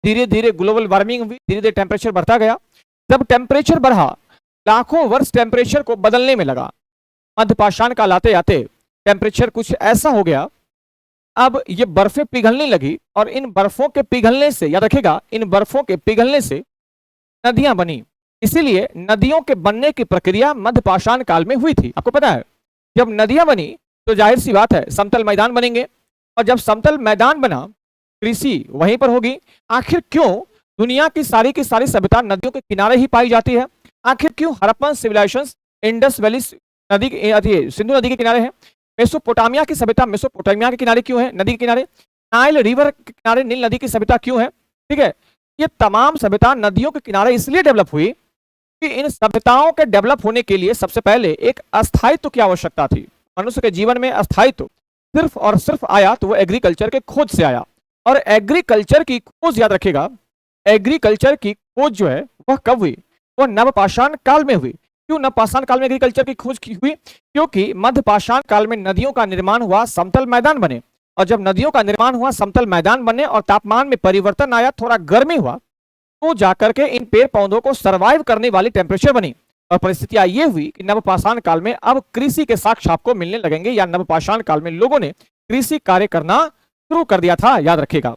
धीरे धीरे global warming हुई, धीरे धीरे टेम्परेचर बढ़ता गया। जब टेम्परेचर बढ़ा, लाखों वर्ष टेम्परेचर को बदलने में लगा। मध्यपाषाण काल आते आते टेम्परेचर कुछ ऐसा हो गया, अब ये बर्फें पिघलने लगी और इन बर्फों के पिघलने से, याद रखेगा, इन बर्फों के पिघलने से नदियां बनी। इसीलिए नदियों के बनने की प्रक्रिया मध्यपाषाण काल में हुई थी। आपको पता है, जब नदियां बनी तो जाहिर सी बात है समतल मैदान बनेंगे, और जब समतल मैदान बना, कृषि वहीं पर होगी। आखिर क्यों दुनिया की सारी सभ्यता नदियों के किनारे ही पाई जाती है? आखिर क्यों हड़प्पन सिविलाइजेशन इंडस वैली नदी सिंधु नदी के किनारे है? मेसोपोटामिया की सभ्यता मेसोपोटामिया के किनारे क्यों है, नदी के किनारे? नाइल रिवर के किनारे नील नदी की सभ्यता क्यों है? ठीक है, ये तमाम सभ्यता नदियों के किनारे इसलिए डेवलप हुई कि इन सभ्यताओं के डेवलप होने के लिए सबसे पहले एक अस्थायित्व की आवश्यकता थी। मनुष्य के जीवन में अस्थायित्व सिर्फ और सिर्फ आया तो वो एग्रीकल्चर के खोज से आया। और एग्रीकल्चर की खोज, याद रखेगा, एग्रीकल्चर की खोज जो है वह कब हुई? वह नवपाषाण काल में हुई। क्यों नवपाषाण काल में एग्रीकल्चर की खोज हुई? क्योंकि मध्यपाषाण काल में नदियों का निर्माण हुआ, समतल मैदान बने, और जब नदियों का निर्माण हुआ, समतल मैदान बने और तापमान में परिवर्तन आया, थोड़ा गर्मी हुआ, तो जाकर के इन पेड़ पौधों को सर्वाइव करने वाली टेम्परेचर बनी। और परिस्थितियां ये हुई कि नवपाषाण काल में अब कृषि के साक्ष्य आपको मिलने लगेंगे, या नवपाषाण काल में लोगों ने कृषि कार्य करना शुरू कर दिया था, याद रखिएगा।